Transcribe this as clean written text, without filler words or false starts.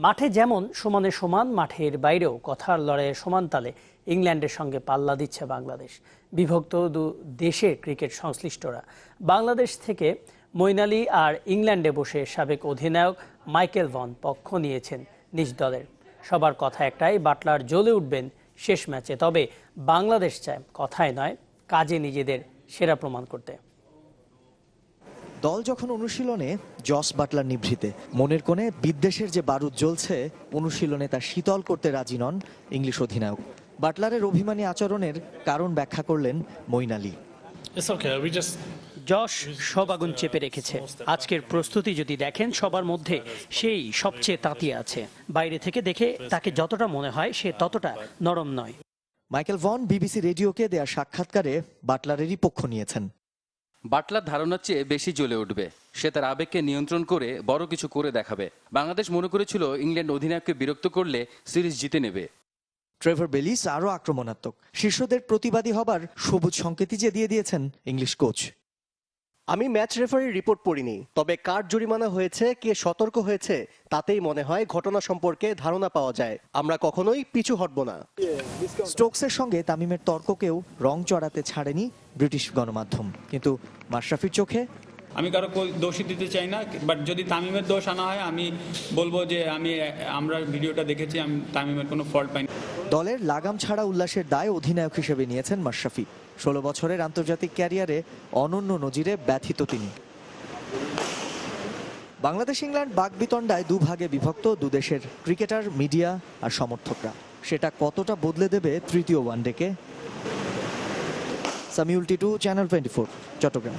মাঠে যেমন সমানে সমান, মাঠের বাইরেও কথার লড়াইয়ে সমান তালে ইংল্যান্ডের সঙ্গে পাল্লা দিচ্ছে বাংলাদেশ। বিভক্ত দেশের ক্রিকেট সংশ্লিষ্টরা বাংলাদেশ থেকে মঈন আলী আর ইংল্যান্ডে বসে সাবেক অধিনায়ক মাইকেল ভন পক্ষ নিয়েছেন নিজ দলের। সবার কথা একটাই, বাটলার জ্বলে উঠবেন শেষ ম্যাচে। তবে বাংলাদেশ চায় কথায় নয়, কাজে নিজেদের সেরা প্রমাণ করতে। দল যখন অনুশীলনে, জস বাটলার নিভৃতে মনের কোণে বিদ্বেষের যে বারুদ জ্বলছে, অনুশীলনে তা শীতল করতে রাজি নন ইংলিশ অধিনায়ক। বাটলারের অভিমানী আচরণের কারণ ব্যাখ্যা করলেন মঈন আলী। জশ সব আগুন চেপে রেখেছে। আজকের প্রস্তুতি যদি দেখেন, সবার মধ্যে সেই সবচেয়ে তাতিয়ে আছে। বাইরে থেকে দেখে তাকে যতটা মনে হয় সে ততটা নরম নয়। মাইকেল ভন বিবিসি রেডিওকে দেয়া সাক্ষাৎকারে বাটলারেরই পক্ষ নিয়েছেন। বাটলার ধারণার চেয়ে বেশি জ্বলে উঠবে। সে তার আবেগকে নিয়ন্ত্রণ করে বড় কিছু করে দেখাবে। বাংলাদেশ মনে করেছিল ইংল্যান্ড অধিনায়ককে বিরক্ত করলে সিরিজ জিতে নেবে। ট্রেভর বেলিস আরও আক্রমণাত্মক। শীর্ষদের প্রতিবাদী হবার সবুজ সংকেতই যে দিয়ে দিয়েছেন ইংলিশ কোচ। আমি ম্যাচ রেফারির রিপোর্ট পড়িনি, তবে কার জরিমানা হয়েছে, কে সতর্ক হয়েছে, তাতেই মনে হয় ঘটনা সম্পর্কে ধারণা পাওয়া যায়। আমরা কখনোই পিছু হটব না। স্টোকসের সঙ্গে তামিমের তর্ককেও রং চড়াতে ছাড়েনি ব্রিটিশ গণমাধ্যম, কিন্তু মাশরাফির চোখে আমি কারো দোষী দিতে চাই না, বাট যদি তামিমের দোষ আনা হয় আমি বলবো যে আমরা ভিডিওটা দেখেছি, আমি তামিমের কোনো ফল্ট পাইনি। দলের লাগাম ছাড়া উল্লাসের দায় অধিনায়ক হিসেবে নিয়েছেন মাশরাফি। 16 বছরের আন্তর্জাতিক ক্যারিয়ারে অনন্য নজিরে ব্যথিত তিনি। বাংলাদেশ ইংল্যান্ড বাকবিতণ্ডায় দুভাগে বিভক্ত দুদেশের ক্রিকেটার, মিডিয়া আর সমর্থকরা। সেটা কতটা বদলে দেবে তৃতীয় ওয়ানডেকে? সামিউল টিটু, চ্যানেল 24, চট্টগ্রাম।